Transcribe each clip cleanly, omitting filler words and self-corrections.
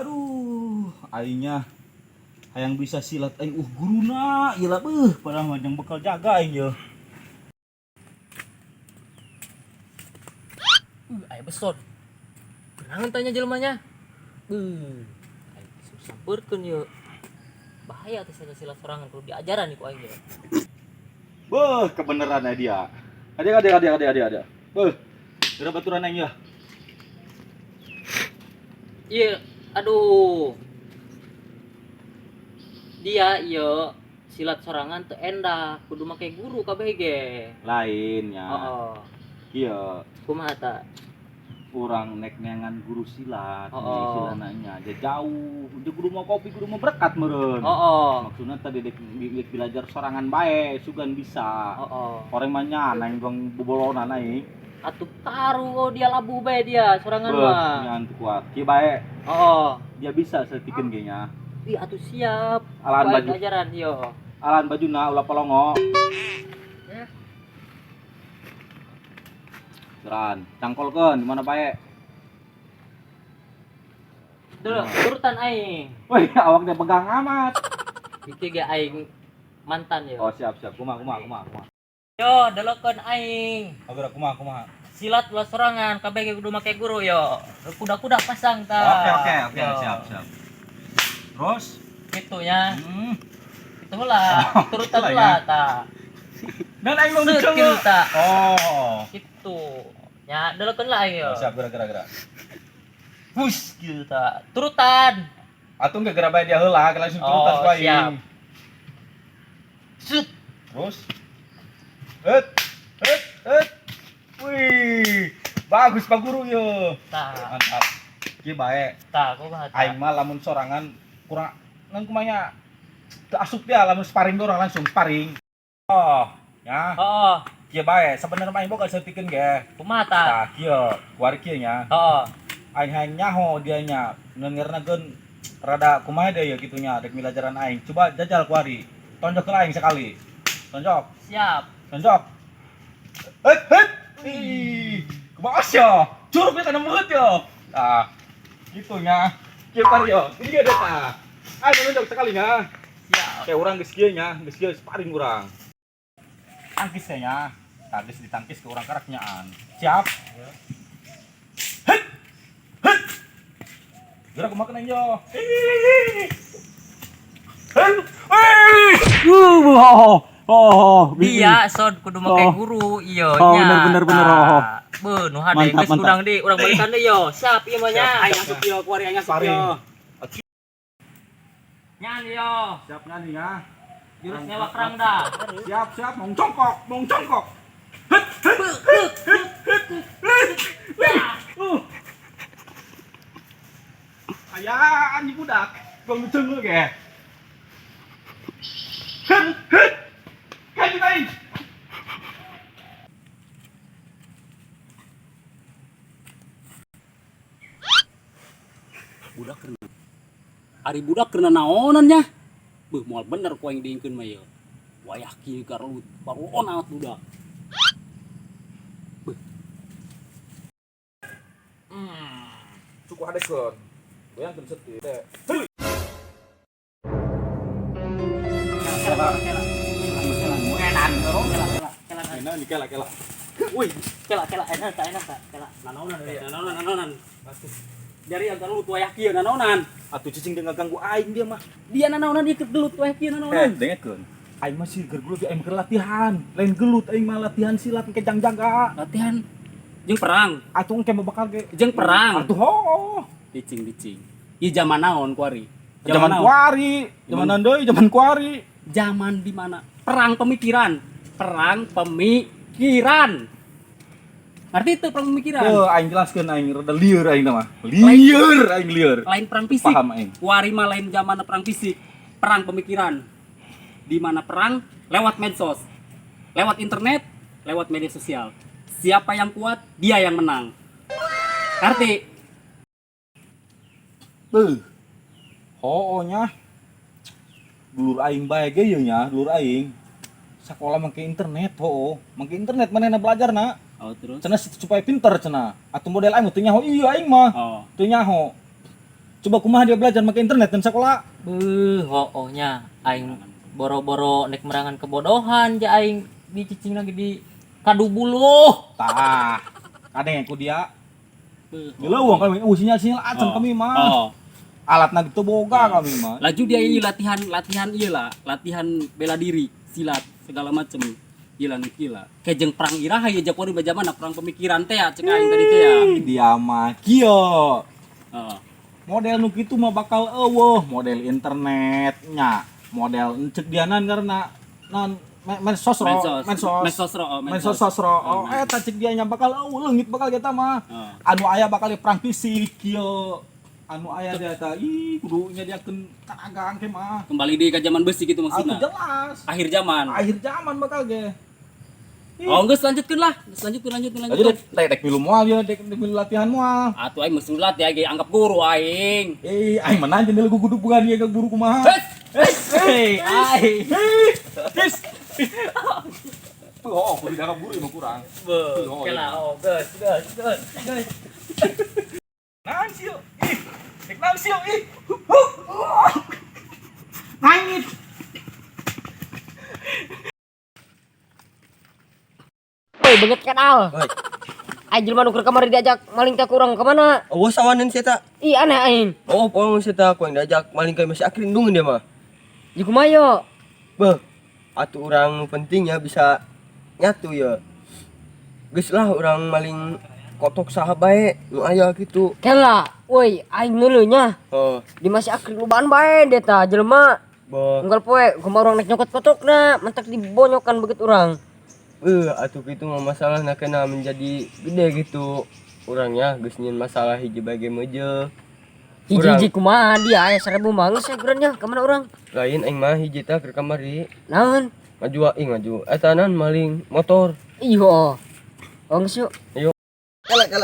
Aduh, aingnya hayang bisa silat aing guruna ieu beuh padahal mah jeung bekal jaga aing ye. Aya besot. Kunaon tanya jelmanya? Aing sampeurkeun ye. Bahaya teh silat sorangan kudu diajaran nih ku aing ye. Beuh, kebeneran dia. Ada. Beuh, geura baturan aing ye. Iya, aduh. Dia ieu silat sorangan teu endah, kudu make guru kabeh ge. Lain nya. Heeh. Ieu Kumaha ta? urang nek neangan guru silat, Oh. nya jauh. Jeung guru mau kopi, guru mau berkat meureun. Heeh. Maksudna tadi dek belajar sorangan bae sugan bisa. Heeh. Orang mah nya aing bang bobolonan aing. Atuh taruh dia labu bae dia sorangan Beuh, mah. nya teu kuat. Kieu bae Heeh. dia bisa saeutikkeun ge nya. Ih atuh siap. Alaan Ku aing baju. ajaran yo. Alan bajuna ulah polongo. Ya. Geran, cangkolkeun di mana bae. Dulu turutan aing. Woi, awaknya pegang amat. Iki ge aing mantan yo. Oh, siap. Kumaha. Yo, dolokeun aing. Ageura kumaha. Silat ulah sorangan, kabeh ge kudu make guru yo. Kuda-kuda pasang ta. Oke, Yo. siap. Terus, Kitu nya. hmm. Itu lah, turutan itulah lah ya. ta. Dan aing mau Skill diceuk. ta. Oh. Kitu. Ya, dolokeun lah aing yo. Siap geura. Push kitu ta. Turutan. Atuh geura bae dia heula, langsung turutan ku aing. Siap. Sut. Terus. Et. Wih, bagus Pak Guru yo. Ta. Mantap. Kieu bae. Ta, kumaha ta? Aing mah lamun sorangan kurang ngan kumanya teu asup dia lamun sparring dorang langsung sparring. Oh, nya. Heeh. Kieu bae, sabenerna aing boga saeutikkeun ge. Kumaha ta? Tah kieu, kuari kieu nya. Heeh. Aing hayang nyaho dia nya. Ngeungeurnakeun rada kumaha deui kitu nya, dek milajaran aing. Coba jajal kuari. Tonjok ke aing sekali. Tonjok. Siap. Het. Ih, kumaha sia? Curugnya kana meut yo. Tah, kitu nya. Kieu kuari yo. Ini ada tah. Ayo tonjok sekali nya. Siap. Kayak urang geus kieu nya, geus kieu sparring urang. Tangkis teh nya. Tangkis ditangkis ke urang karaknyaan. Siap. Het. Geura kumaha kena yo. Dia sod kudu make guru ieu Oh, nya. bener. Beuh, nu hade geus urang di, urang balikan deui yo. Siap ieu mah nya. Aing asup yo, kuari aing asup yo. Nyan yo. Siap nyanyi ya. Jurus nyewa kerang dah. Siap, mong congkok. Aya anjing budak, gong ceung ge. Kan kita budak kena ari budak kena naonan nya beuh moal bener ku aing diingkeun mah ieu wayah kieu karulut baru onat budak beuh cukup hadekeun. Goyang keun seut teh. Kela. Wih, kela enak ta. naonan dari yang karulut wayah kieu naonan Atuh cicing dengan ganggu aing dia mah. dia naonan ieu gelut wayah kieu naonan Dengekeun. Aing mah sih gelut aing keur latihan. Lain gelut aing mah latihan silat ke jang-jaga. latihan jeung perang Atuh engke bakal ge. jeung perang Atuh ho. dicing ieu zaman naon kuari Zaman kuari. Zaman deui zaman kuari. zaman di mana perang pemikiran Arti itu perang pemikiran. aing jelaskeun aing rada lieur aing mah. Lieur. Lain perang fisik. Paham aing. Warima lain zaman perang fisik, perang pemikiran. Di mana perang lewat medsos, lewat internet, lewat media sosial. Siapa yang kuat, dia yang menang. Arti Nya. Dulur aing bae ge ye nya, dulur aing. Sakola make internet, make internet manehna belajarna. oh terus. Cenah supaya pinter cenah. Atuh model aing teu nyaho ieu aing mah. Oh. Teu nyaho. Coba kumaha dia belajar make internet dan sekolah. Nya aing boro-boro nek merangan kebodohan ja aing dicicing lagi di kadu buluh. Tah. Kadang ku dia. Ngeleuweung kami sinyal acan kami mah. Oh. Alatna gitu boga kami mah. Laju dia ini latihan iyalah, latihan bela diri, silat segala macem. Gila nu gila. Kejeng perang iraha ya Japori bajamana perang pemikiran teh ya cek aing tadi teh ya. Dia mah kieu. Heeh. Model nu kitu mah bakal eueuh, model internetnya, model cek dianan karena medsos eta cek dianya bakal leungit bakal kita mah. Anu aya bakal perang fisik kieu. Anu aya dia eta kudu nyadiakeun kanagaan ke mah. Kembali di ke zaman besi gitu maksudna. Atuh jelas. Akhir zaman. Akhir zaman bakal ge. Oh, geus lanjutkeun lah. Lanjutkeun. Aja dek milu moal ya, dek milu latihan moal. Atuh aing mesti lat ya ge anggap guru aing. Aing mana aja ku kudu bukan dia ke guru kumaha. Aing. Kudu anggap guru mah kurang. Gus. Naon sih yuk? Dek naon sih yuk? Nangis. Woi, banget kenal. Aing jelema nu keur kamari diajak maling teh kurang ka mana? Oh, sawaneun sia eta. Ih, aneh aing. Oh, poong sia eta ku yang diajak maling ka masih akhir ndungeun dia mah. Di kumaha? Beuh. Atuh urang nu penting ya bisa nyatu ya. Geus lah urang maling kotok saha bae nu aya kitu. Kela, woi, aing neuleuh nya. Oh, Di masih akhir lobaan bae dia tah jelema. beuh. Unggal poe kumaha urang nek nyokot kotokna, mentak dibonyokan begitu urang. Atuh kitu mah masalahna kena menjadi gede gitu. Urangnya geus nyieun masalah hiji bage meuje. Hiji-hiji kumaha dia aya 1000 mah geus sagurannya ka mana urang? Lain aing mah hiji teh keur kamari. Naon? Maju. Eta naon maling motor. Iyo. Oh, geus yuk. Kala.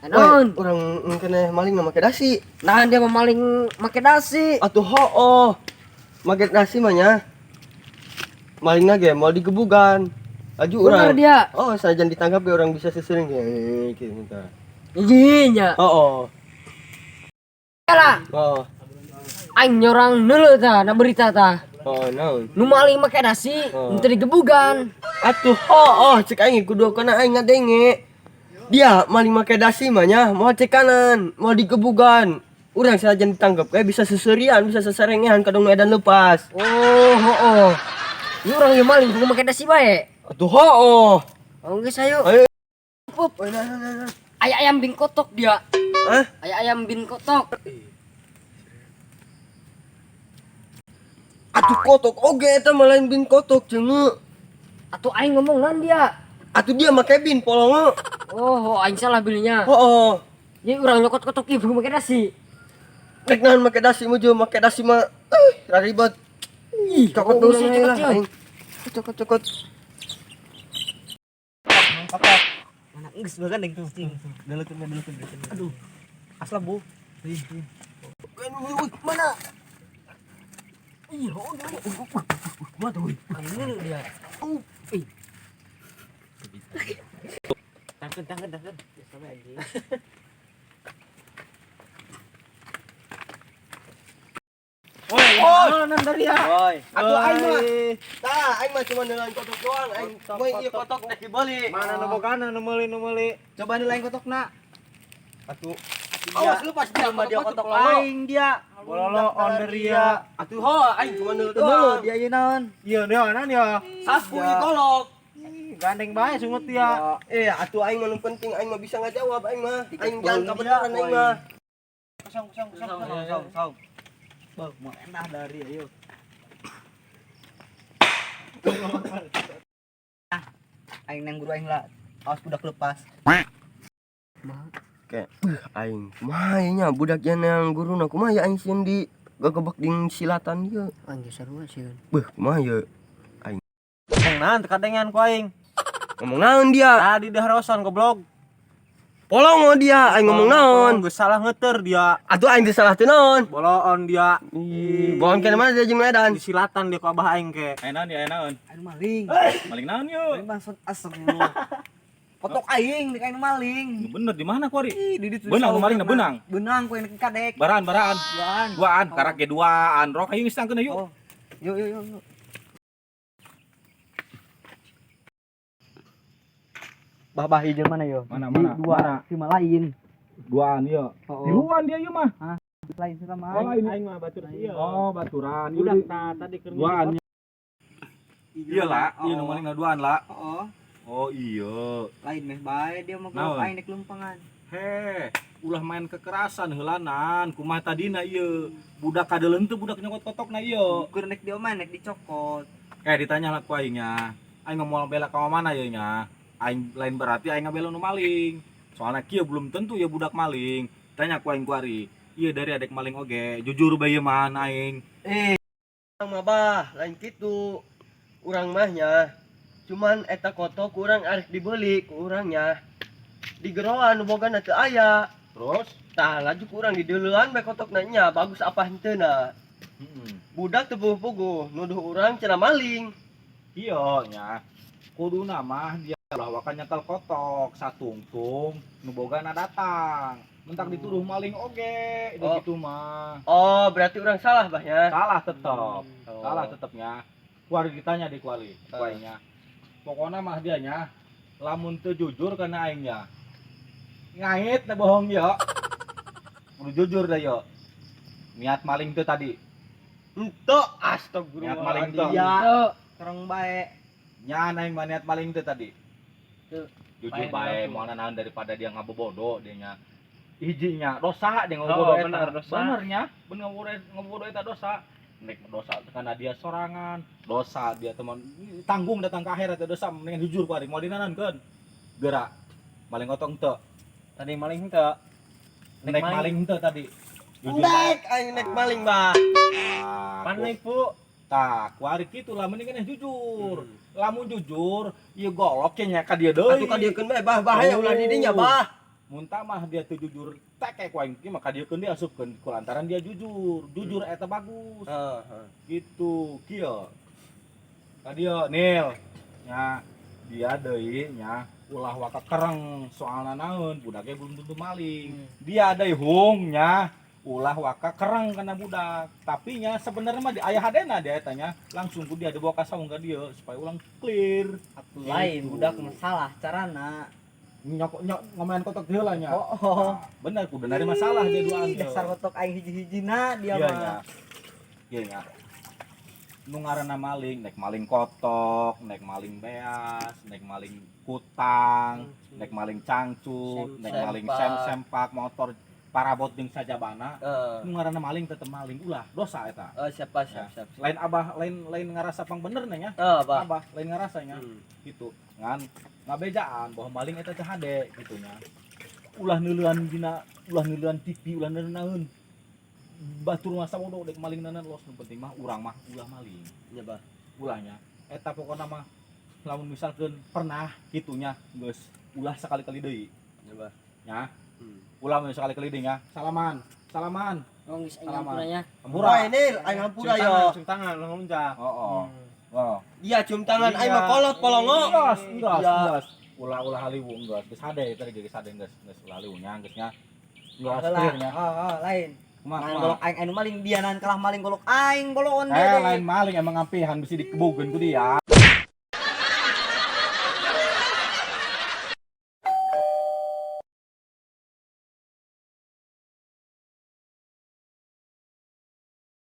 Naon? Urang keneh maling na make dasi. Nahan dia memaling make dasi. Atuh hooh. Make dasi mah nya. Malingna ge mau digebugan. Aju Bener urang. dia. Oh, sajan ditangkap ge urang bisa sesering kieu tah. Ijinya. Oh. Kela, Oh. aing nyorang neuleuh tah na berita tah. Oh, naon? Nu maling make dasi, henteu digebugan. Atuh cek aing kudu kana aing ngadenge. Dia maling make dasi mah nya mau cek kanan, mau digebugan. Urang sajan ditangkap kayak bisa seserian, bisa seserengehan kadang nu edan leupas. Oh. Ini orang yang maling kudu make dasi bae. Atuh Oh, geus ayo. Ayo. Pup. nah. Aya ayam bin kotok dia. Hah? Aya ayam bin kotok. Atuh kotok oge eta mah lain bin kotok cengu. Atuh aing ngomongan dia. Atuh dia make bin polongo. Oh, aing salah bilinya. Oh. Jadi orang nyokot kotok ieu make dasi. Nek naon make dasi muju make dasi mah ribet. Ih, Cokot dulu dulu cokot lah aing. Cokot. Mana geus bagandeng tuh. Daleutkeun. Aduh. Asla bu. Mana? Ih, mana tuh? Dulu dia. Tangan. Sampai anjing. Nan dari ya. Atuh aing mah. Tah, aing mah cuma nelayan kotok doang. Aing poe ieu kotok nek dibeli. Mana nu bogana nu meuli. Coba nelayan kotokna. Atuh. Awas lu pas dia mah dia kotok aing dia. Bololo on dia. Atuh aing cuma neul doang. Dia ieu naon? Ieu naon ya? Sapu ieu kolok. Gandeng bae sungut dia. Atuh aing mah nu penting aing mah bisa ngajawab aing mah. Aing jangan kabeneran aing mah. Kosong. Bang, mau enak dari ayo. Aing nang guru aing lah. Awas budak lepas. Kayak aing kumaha budak yang guruna kumaha aing sieun di gagebak ding silatan ieu. Anjir sarua sieun. Beuh kumaha ye? Yang naon teu kadengan ku aing. Ngomong naon dia? Tadi daharosan goblok. Polong dia aing ngomong naon? Geus salah ngeuteur dia. Atuh aing teu salah teu naon? Boloon dia. Bohong kana mana dia jeung Medan? Di silatan dia ku abah aing ke. Ayo naon ya, naon? Aing maling. Maling naon yuk? Aing maksud asem lu. Fotok aing di kain maling. Bener di mana ku ari? Ih, di ditu. Benang nu maling na benang. Benang ku yang kadek. Baraan. Duaan. Duaan, karak ge duaan. Rok ayo ngistangkeun yuk. Oh. Yuk. Bah hijau mana yo? Mana? Dua cuma lain. Duaan ieu. Tiluan dia ieu mah. Lain sama Oh, lain. aing mah batur ieu. Oh, baturan. Budak tadi keur Duaan. Iya lah, Oh. ieu nu maling duaan lah. Oh, Oh iya. lain meh bae dia mah Naon? aing nek lumpangan. He, ulah main kekerasan heulanan. Kumaha tadina ieu? Budak kadeuleun teu budak nyokot kotokna ieu. Ukur nek dioman nek dicokot. Ditanya lah ku aing nya. Aing ngomong bela ka mana ieu nya? Aing lain berarti aing ngabela nu maling. Soalnya kieu belum tentu ya budak maling. Tanya ku aing kuari. Iya dari adek maling oge. Jujur bae man aing. Urang mah bah, lain kitu. Urang mahnya cuman eta kotok urang arek dibeli ku urangnya. Di geroan nu bogana teu aya. Terus? Tah laju ku urang di deuleuan bae kotokna nya bagus apa henteuna. Budak teu puguh-puguh nuduh urang cenah maling. Iya nya. Kuduna mah dia lah wakan nyekel kotok satungtung nu bogana datang. Mentak dituduh maling oge, itu Oh. gitu mah. Oh, berarti urang salah bahnya. Salah tetep. Oh. Salah tetepnya. Kuari ditanya di kuainya. Pokoknya mah dia nya lamun teu jujur kana aing nya. Ngait na bohong ya. Kudu jujur dah yo. Niat maling teu tadi. Ento Niat maling astagfirullahaladzim. teu. Iya. Terang bae. Nya aing mah niat maling teu tadi. Teu. Jujur Bae bae moal naon daripada dia ngabobodo dia nya. Hijinya dosa dia Oh, ngabobodo eta. bener, dosa. Bener nya, bener ngabobodo eta dosa. Nek dosa karena dia sorangan, dosa dia teman tanggung datang ke akhirat dosa mendingan jujur ku ari moal dinanaonkeun. Geura maling otong teu. Tadi maling teu. Nek maling teu tadi. Jujur Ndek aing nek maling bah. Panai pu. Tah, ku ari kitu lah mendingan jujur. Lamun jujur, ieu golok nya ka dia deui. Atuh kadiekeun bae bah bahaya ulah di dinya bah. Muntah mah dia teu jujur teke ku aing ki maka dia keun dia asupkeun ku lantaran dia jujur eta bagus gitu kieu ka dia Nil nya dia deui nya ulah waka kereng soalna naon budaknya belum tentu maling dia deui hung nya ulah waka kereng kana budak tapi nya sebenarnya mah di aya hadena dia eta nya langsung ku dia dibawa ka saung ka dia supaya ulang clear Lain budak masalah carana. nyok ngomain kotok heula nya. Oh. Bener kudu dari masalah dia duaan teh. Dasar kotok aing hiji-hijina dia Iya mah. nya. Iya nya. Nu ngaranna maling, nek maling kotok, nek maling beas, nek maling kutang, nek maling cangcut, nek maling sempak motor parabot jeung sajabana. Nu ngaranna maling tetep maling ulah dosa eta. Siap. Lain abah lain ngarasa pang bener nya. Bah. Abah lain ngarasanya. Gitu. Ngan ngabejaan bahwa maling eta teh hade gitu nya. Ulah neuleuan dina, ulah neuleuan TV, ulah neuleuan naon. Batur masa bodoh dek maling nanan los nu penting mah urang mah ulah maling. Ya bah. Ulahnya eta pokona mah lamun misalkeun pernah kitunya geus ulah sakali-kali deui. Ya bah. Nya. Ulah mun sakali-kali deui nya. Salaman. Oh, geus aing Salaman. ngampunanya. Hampura. Nil, aing hampura yo. Cium tangan lu ngomong. Oh. Oh. Iya cium tangan aing mah kolot polongo. Enggak. Ulah haliwu enggak. Geus hade tadi geus hade geus ulah haliwu nya geus nya. Enggak clear nya. Lain. Kumaha? Main golok aing anu maling dia nan kalah maling golok aing boloon Lain maling emang ngampihan bisa dikebugeun ku dia.